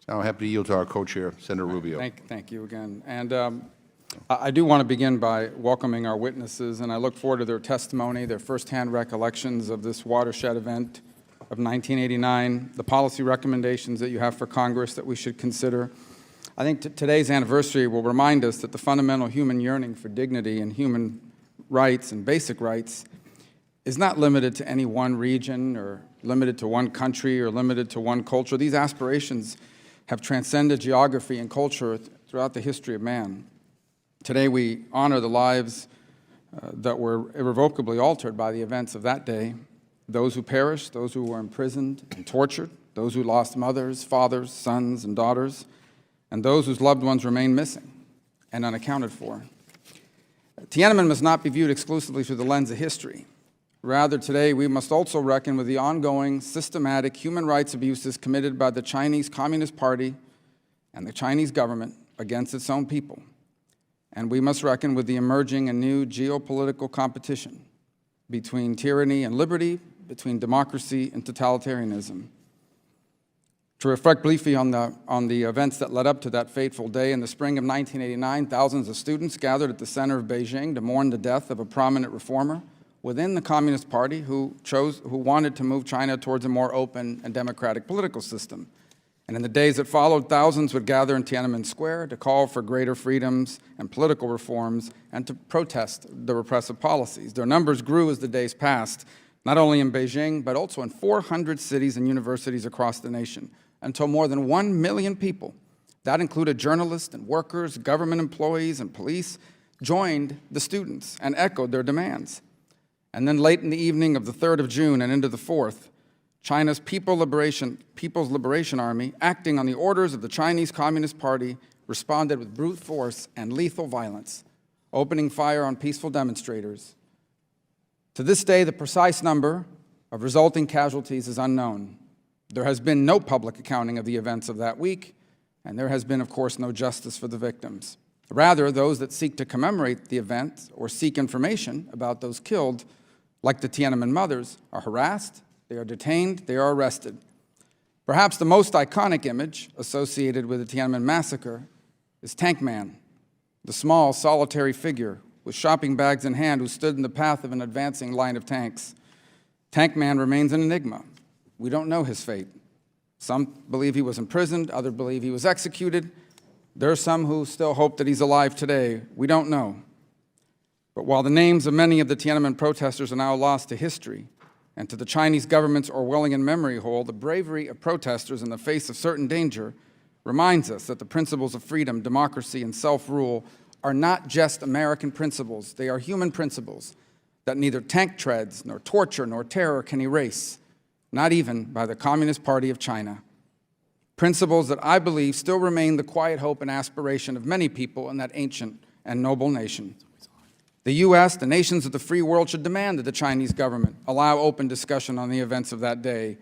Now I'm happy to yield to our co-chair, Senator Rubio. Thank you again. And I do want to begin by welcoming our witnesses, and I look forward to their testimony, their firsthand recollections of this watershed event of 1989, the policy recommendations that you have for Congress that we should consider. I think today's anniversary will remind us that the fundamental human yearning for dignity and human rights and basic rights is not limited to any one region or limited to one country or limited to one culture. These aspirations have transcended geography and culture throughout the history of man. Today we honor the lives that were irrevocably altered by the events of that day, those who perished, those who were imprisoned and tortured, those who lost mothers, fathers, sons, and daughters, and those whose loved ones remain missing and unaccounted for. Tiananmen must not be viewed exclusively through the lens of history. Rather, today we must also reckon with the ongoing systematic human rights abuses committed by the Chinese Communist Party and the Chinese government against its own people. And we must reckon with the emerging and new geopolitical competition between tyranny and liberty, between democracy and totalitarianism. To reflect briefly on the events that led up to that fateful day, in the spring of 1989, thousands of students gathered at the center of Beijing to mourn the death of a prominent reformer within the Communist Party who wanted to move China towards a more open and democratic political system. And in the days that followed, thousands would gather in Tiananmen Square to call for greater freedoms and political reforms and to protest the repressive policies. Their numbers grew as the days passed, not only in Beijing, but also in 400 cities and universities across the nation, until more than 1 million people, that included journalists and workers, government employees and police, joined the students and echoed their demands. And then late in the evening of the 3rd of June and into the 4th, China's People's Liberation Army, acting on the orders of the Chinese Communist Party, responded with brute force and lethal violence, opening fire on peaceful demonstrators. To this day, the precise number of resulting casualties is unknown. There has been no public accounting of the events of that week, and there has been, of course, no justice for the victims. Rather, those that seek to commemorate the event or seek information about those killed, like the Tiananmen mothers, are harassed, they are detained, they are arrested. Perhaps the most iconic image associated with the Tiananmen massacre is Tank Man, the small, solitary figure with shopping bags in hand who stood in the path of an advancing line of tanks. Tank Man remains an enigma. We don't know his fate. Some believe he was imprisoned, others believe he was executed. There are some who still hope that he's alive today. We don't know. But while the names of many of the Tiananmen protesters are now lost to history, and to the Chinese government's Orwellian memory hole, the bravery of protesters in the face of certain danger reminds us that the principles of freedom, democracy, and self-rule are not just American principles. They are human principles that neither tank treads, nor torture, nor terror can erase, not even by the Communist Party of China. Principles that I believe still remain the quiet hope and aspiration of many people in that ancient and noble nation. The U.S., the nations of the free world, should demand that the Chinese government allow open discussion on the events of that day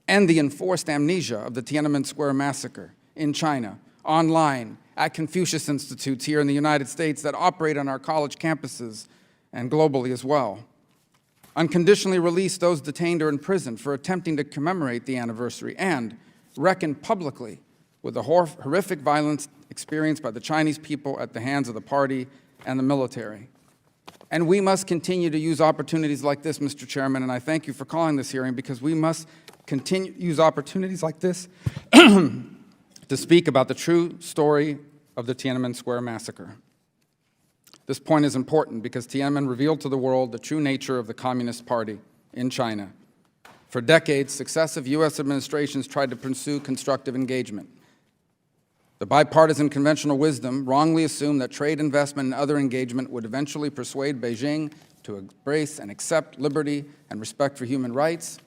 and the enforced amnesia of the Tiananmen Square massacre in China, online, at Confucius Institutes here in the United States that operate on our college campuses and globally as well. Unconditionally release those detained or imprisoned for attempting to commemorate the anniversary, and reckon publicly with the horrific violence experienced by the Chinese people at the hands of the party and the military. And we must continue to use opportunities like this, Mr. Chairman, and I thank you for calling this hearing, because we must continue to use opportunities like this to speak about the true story of the Tiananmen Square massacre. This point is important because Tiananmen revealed to the world the true nature of the Communist Party in China. For decades, successive U.S. administrations tried to pursue constructive engagement. The bipartisan conventional wisdom wrongly assumed that trade, investment, and other engagement would eventually persuade Beijing to embrace and accept liberty and respect for human rights,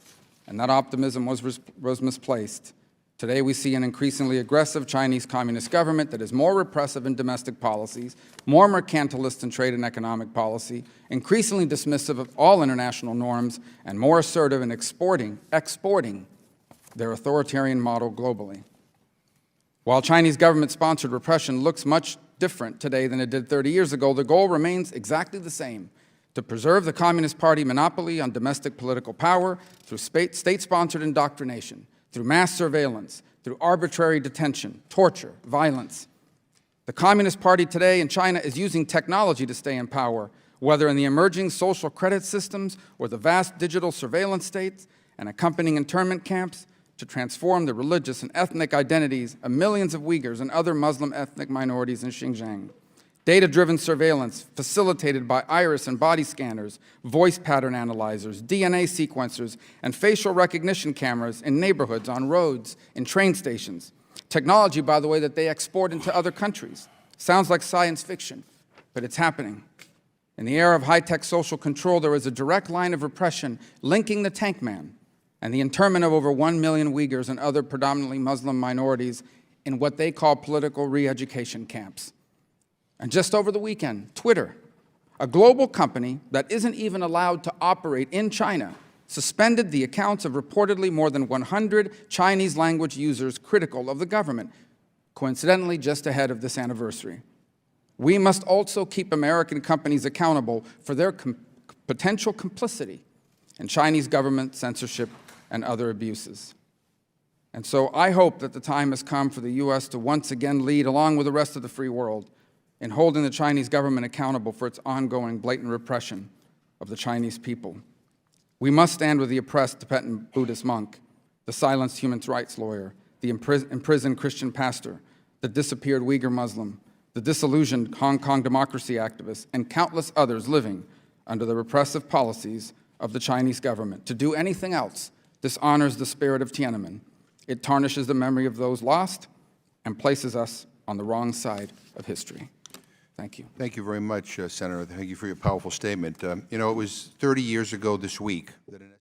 and that optimism was misplaced. Today we see an increasingly aggressive Chinese Communist government that is more repressive in domestic policies, more mercantilist in trade and economic policy, increasingly dismissive of all international norms, and more assertive in exporting their authoritarian model globally. While Chinese government-sponsored repression looks much different today than it did 30 years ago, the goal remains exactly the same: to preserve the Communist Party monopoly on domestic political power through state-sponsored indoctrination, through mass surveillance, through arbitrary detention, torture, violence. The Communist Party today in China is using technology to stay in power, whether in the emerging social credit systems or the vast digital surveillance states and accompanying internment camps, to transform the religious and ethnic identities of millions of Uyghurs and other Muslim ethnic minorities in Xinjiang. Data-driven surveillance facilitated by iris and body scanners, voice pattern analyzers, DNA sequencers, and facial recognition cameras in neighborhoods, on roads, in train stations. Technology, by the way, that they export into other countries. Sounds like science fiction, but it's happening. In the era of high-tech social control, there is a direct line of repression linking the tank man and the internment of over 1 million Uyghurs and other predominantly Muslim minorities in what they call political re-education camps. And just over the weekend, Twitter, a global company that isn't even allowed to operate in China, suspended the accounts of reportedly more than 100 Chinese language users critical of the government, coincidentally just ahead of this anniversary. We must also keep American companies accountable for their potential complicity in Chinese government censorship and other abuses. And so I hope that the time has come for the U.S. to once again lead, along with the rest of the free world, in holding the Chinese government accountable for its ongoing blatant repression of the Chinese people. We must stand with the oppressed Tibetan Buddhist monk, the silenced human rights lawyer, the imprisoned Christian pastor, the disappeared Uyghur Muslim, the disillusioned Hong Kong democracy activist, and countless others living under the repressive policies of the Chinese government. To do anything else dishonors the spirit of Tiananmen. It tarnishes the memory of those lost and places us on the wrong side of history. Thank you. Thank you very much, Senator. Thank you for your powerful statement. You know, it was 30 years ago this week that